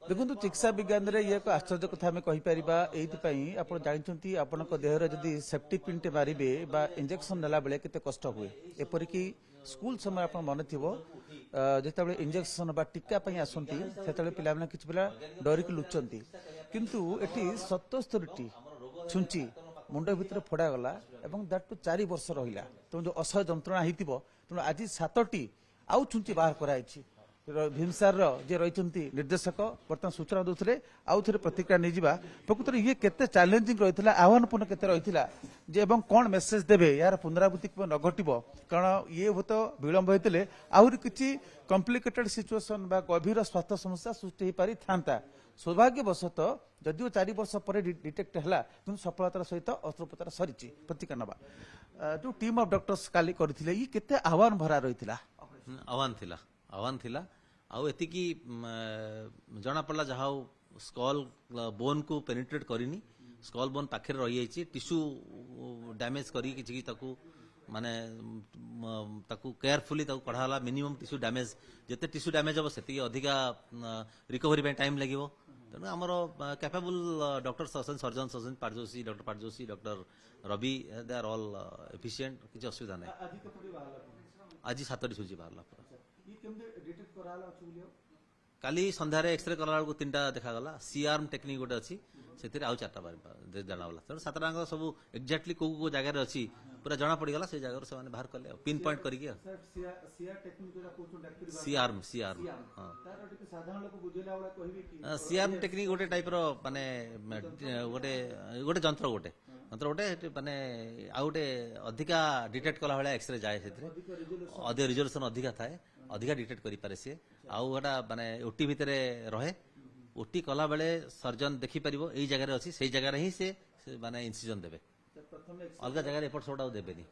देखो चिकित्सा विज्ञान रे ये एक आश्चर्य कथा आम कहीपर आप जानते आपण देहर जदि सेफ्टी पिनटे मारे बा इंजेक्शन नेला बेले केते कष्ट हुए एपरिक स्कूल समय आप मन थी जिते इंजेक्शन बा टीका आसती से पिला कि पिला डरिक लुचंती किंतु एटी 77टी छुंची मुंड भितर फोड़ा गला दैट टू 4 वर्ष रहा तेणु जो असह्य जंत्रणा होती तेणु आज 7टी आउ छुंची बाहर कराई भीमसार जे रही निर्देशक बर्तमान सूचना दूसरे आउ थे प्रतिक्रिया नहीं जावा प्रकृत ये केते चैलेंजिंग रही है आह्वानपूर्ण केते रही है कौन मेसेज देवे यार पुनरावृत्ति न घटो कारण ये बहुत विलंब होते आहरी किसी कम्प्लिकेटेड सिचुएसन बा गभीर स्वास्थ्य समस्या सृष्टि हो पारि था सौभाग्यवशत जदिव 4 वर्ष पर डिटेक्ट है कि सफलतार सहित अस्त्रोपचार सरी प्रतिक्रिया नवा जो टीम ऑफ डॉक्टर्स काली करथिले ये केते आह्वान भरा रही आह्वान थिला आउ एतिकी जना पड़ला जहा स्कल बोन को पेनिट्रेट करिनी स्कल बोन पाखे रही जाइए टिश्यू डैमेज करी किछि ताकू माने ताकू केयरफुली ताकू कढ़ाला मिनिमम टिश्यू डैमेज जते टिश्यू डैमेज हम से अधिका रिकवरी टाइम लगे तेणु आमर कैपेबल डॉक्टर सर्जन सर्जन पारजोशी doctor Ravi they are all efficient किसी असुविधा नहीं आज 7टी सूची बाहर काली संध्यारे एक्सरे कला बेलू 3टा देखागला सीआर्म टेक्निक गोटे अच्छी से आउ 4टा जनागला तेणु 7टा सब एक्जाक्टली कौ जगार अच्छी पूरा जना पड़गला से जगह से बाहर कले पिन पॉइंट करके सीआर्म सीआर्म टेक्निक गोटे टाइप रो माने गोटे गोटे जंत्र गोटे माने आ गोटे अधिका डिटेक्ट कला भाया एक्सरे जाए से रिजोल्यूशन अधिका थाए अधिका डिटेक्ट करि पारे से आउटा माने ओटी भितर रहे ओटी कला बेले सर्जन देखि परिबो एई जगह रे अछि सेई जगह रे ही से माने इंसिजन देबे अलग जगह रे एपट सोटा देबेनी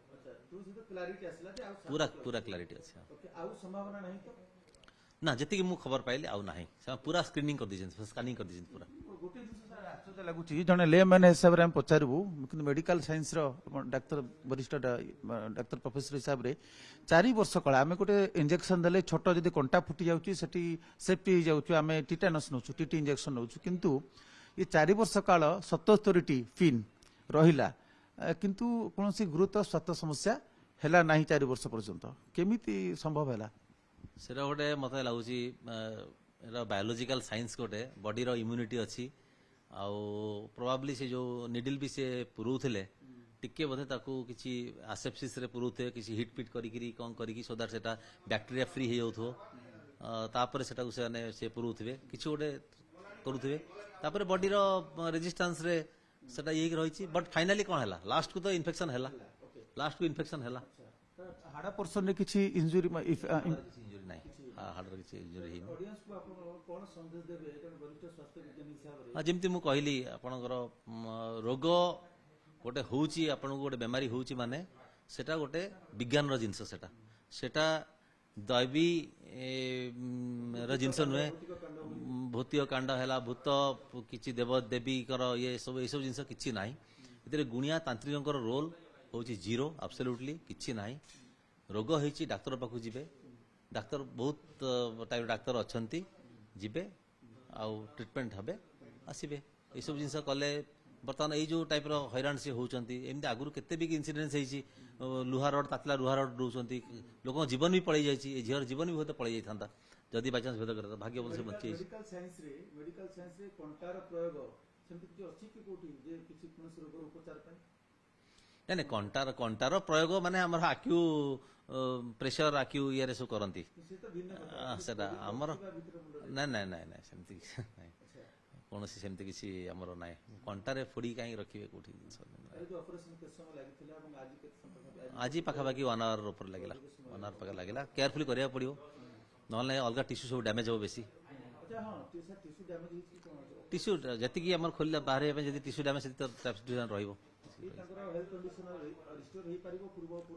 पूरा पूरा क्लैरिटी अछि ना जति कि मु खबर पाइले आउ नाही पूरा स्क्रीनिंग कर दिजन स्कैनिंग कर दिजन पूरा आश्चर्य लगुच जड़े ले मैन हिसाब से पचारू कि मेडिकल साइंस डाक्तर वरिष्ठ डाक्तर प्रोफेसर हिसाब से 4 वर्ष कला आम गोटे इंजेक्शन देले छोट जदि कंटा फुटी जाऊँगी सेफ्टी हो जाऊँ टिटानस नौ टीटी इंजेक्शन नौ किंतु ये 4 वर्ष काल 77टी पिन रहिला किंतु कौन गुरुतर स्वास्थ्य समस्या है ना 4 वर्ष पर्यंत केमिति संभव है से गोटे मत लगुच बायोलोजिकल साइंस गोटे बॉडी रो इम्यूनिटी अच्छी आउ प्रोबाब्ली से जो निडल भी से पुरोले टिके बोधे ताकू किसी आसेप्सिस रे पुरोथे किसी हिट पिट करी कौन करी सो दैट सेटा बैक्टीरिया फ्री हो जाउथो तापर सेटा से पुरोथे किसी गोटे करुथे तापर बॉडी रो रेजिस्टेंस रे सेटा ये रही बट फाइनली कौन है लास्ट को तो इन्फेक्शन है लास्ट को इन्फेक्शन है हाड़ा पर्सन रे किसी इंजुरी इंजुरी नहीं हार्ट किसी इंजुरी जमती मु कहली आपणकर रोग गोटे होची आपन गोटे बेमारी होची माने सेटा गोटे विज्ञान रो जिंस सेटा दैवी जिनस नुहे भूतिय कांड है भूत किसी देव देवी ये सब जिनस किसी ना ये गुणिया तांत्रिक रोल हूँ जीरो आब्सोल्युटली किसी ना रोग होती डाक्तर पाखु जीवे डाक्तर बहुत टाइप डाक्तर अच्छा जीवे आउ ट्रिटमेंट हे आसबे ये सब जिन कले बर्तमान ये जो टाइप हैरान सी होती एमती आगुरी केते भी इनसीडेंस हो लुहा रड तातला लुहा रड रोच लोक जीवन भी पड़े जाइए झीर जीवन भी बहुत पड़े जाता जदि बाई चान्स भेद करता भाग्य बोल से बची नहीं कंटार प्रयोग माने हमर आक्यू प्रेशर आक्यू ये सब करती सेटा हमर ना ना ना ना सेमती कौन सेमती किसी हमर ना कंटारे फोड़ी कहीं रखिए कोठी आज पाखापाखि 1 आवर ऊपर लगेगा 1 आवर पाखा लगेगा केयरफुली करिया पड़ियो नहले अलग टिश्यू सब डैमेज हो बेसी टिश्यू जति की हमर खोलला बाहर जदि टिश्यू डैमेज तो सब्स्टिट्यूशन रहइबो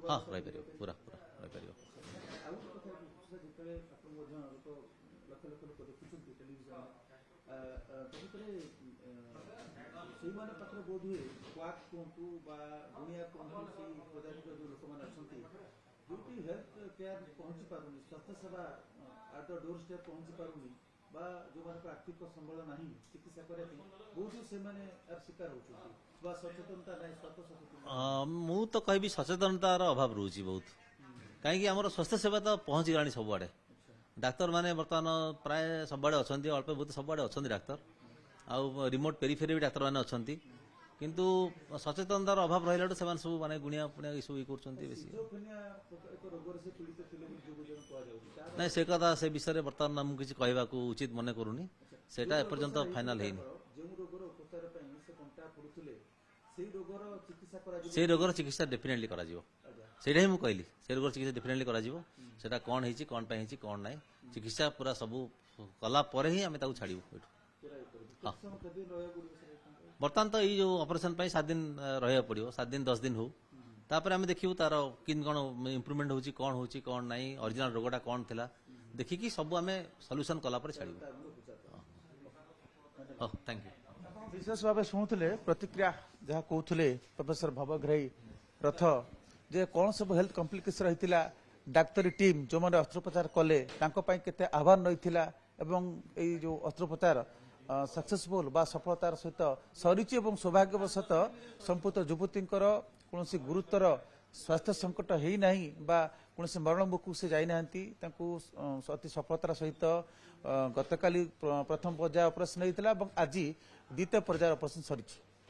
हाँ रही पूरा पूरा रही बोधुए क्वाक कहतु गुणिया कहतु प्रजाति जो लोक मैंने जो हेल्थ केयर पहुंची पारुनी स्वास्थ्य सेवा एट द डोर स्टेप पहुंची पारुनी বা ଯୋଉମାନଙ୍କ ଆର୍ଥିକ ସମ୍ବଳ ନାହିଁ ଚିକିତ୍ସା କରିବା ପାଇଁ ବହୁତ ସେମାନେ ଶିକାର ହଉଛନ୍ତି বা ସଚେତନତା ନାହିଁ ସ୍ୱାସ୍ଥ୍ୟ ସଚେତନତା ମୁଁ ତ କହିବି ସଚେତନତାର ଅଭାବ ରହୁଛି ବହୁତ। କାହିଁକି ଆମର ସ୍ୱାସ୍ଥ୍ୟ ସେବା ତ ପହଞ୍ଚିଗଲାଣି ସବୁଆଡେ। ଡାକ୍ତର ମାନେ ବର୍ତ୍ତମାନ ପ୍ରାୟ ସବୁଆଡେ ଅଛନ୍ତି, ଅଳ୍ପ ବହୁତ ସବୁଆଡେ ଅଛନ୍ତି ଡାକ୍ତର, ଆଉ ରିମୋଟ ପେରିଫେରି ବି ଡାକ୍ତର ମାନେ ଅଛନ୍ତି, କିନ୍ତୁ ସଚେତନତାର ଅଭାବ ରହିଲାଠୁ ସେମାନେ ସବୁ ମାନେ ଗୁଣିଆ ପୁଣିଆ ଏସବୁ ଇଏ କରୁଛନ୍ତି ବେଶୀ। ସିଜୋଫ୍ରେନିଆ ଏକ ରୋଗରେ ସେ ପୀଡ଼ିତ ଥିଲେ ବୋଲି ଯୋଗ କୁହାଯାଉଛି ତାର ନାଇଁ ସେ କଥା ସେ ବିଷୟରେ ବର୍ତ୍ତମାନ ମୁଁ କିଛି କହିବାକୁ ଉଚିତ ମନେ କରୁନି, ସେଇଟା ଏପର୍ଯ୍ୟନ୍ତ ଫାଇନାଲ ହେଇନି। ଯେଉଁ ରୋଗର ଉପଚାର ପାଇଁ ସେ କଣ୍ଟା ପଡୁଥିଲେ ସେଇ ରୋଗର ଚିକିତ୍ସା କରାଯିବ ସେଇ ରୋଗର ଚିକିତ୍ସା ଡେଫିନେଟଲି କରାଯିବ, ସେଇଟା ହିଁ ମୁଁ କହିଲି। ସେ ରୋଗର ଚିକିତ୍ସା ଡେଫିନେଟଲି କରାଯିବ, ସେଟା କ'ଣ ହେଇଛି କ'ଣ ପାଇଁ ହେଇଛି କ'ଣ ନାହିଁ ଚିକିତ୍ସା ପୁରା ସବୁ କଲା ପରେ ହିଁ ଆମେ ତାକୁ ଛାଡ଼ିବୁ ଏଠୁ। ହଁ ବର୍ତ୍ତମାନ ତ ଏଇ ଯୋଉ ଅପରେସନ ପାଇଁ 7 ଦିନ ରହିବାକୁ ପଡିବ, 7 ଦିନ 10 ଦିନ ହଉ, ତାପରେ ଆମେ ଦେଖିବୁ ତାର କିନ୍ କ'ଣ ଇମ୍ପ୍ରୁଭମେଣ୍ଟ ହଉଛି କ'ଣ ନାହିଁ ଅରିଜିନାଲ ରୋଗଟା କ'ଣ ଥିଲା ଦେଖିକି ସବୁ ଆମେ ସଲ୍ୟୁସନ କଲା ପରେ ଛାଡ଼ିବୁ। ହଉ ଥ୍ୟାଙ୍କ ୟୁ। ବିଶେଷ ଭାବେ ଶୁଣୁଥିଲେ ପ୍ରତିକ୍ରିୟା ଯାହା କହୁଥିଲେ ପ୍ରଫେସର ଭବଘ୍ରାଇ ରଥ ଯେ କ'ଣ ସବୁ ହେଲ୍ଥ କମ୍ପ୍ଲିକେସନ ରହିଥିଲା, ଡାକ୍ତରୀ ଟିମ୍ ଯେଉଁମାନେ ଅସ୍ତ୍ରୋପଚାର କଲେ ତାଙ୍କ ପାଇଁ କେତେ ଆହ୍ୱାନ ରହିଥିଲା ଏବଂ ଏଇ ଯେଉଁ ଅସ୍ତ୍ରୋପଚାର ସକ୍ସେସଫୁଲ ବା ସଫଳତାର ସହିତ ସରିଛି ଏବଂ ସୌଭାଗ୍ୟବଶତଃ ସମ୍ପୃକ୍ତ ଯୁବତୀଙ୍କର କୌଣସି ଗୁରୁତର ସ୍ୱାସ୍ଥ୍ୟ ସଙ୍କଟ ହେଇନାହିଁ ବା କୌଣସି ମରଣ ମୁଖକୁ ସେ ଯାଇନାହାନ୍ତି। ତାଙ୍କୁ ଅତି ସଫଳତାର ସହିତ ଗତକାଲି ପ୍ରଥମ ପର୍ଯ୍ୟାୟ ଅପରେସନ ହେଇଥିଲା ଏବଂ ଆଜି ଦ୍ୱିତୀୟ ପର୍ଯ୍ୟାୟ ଅପରେସନ ସରିଛି।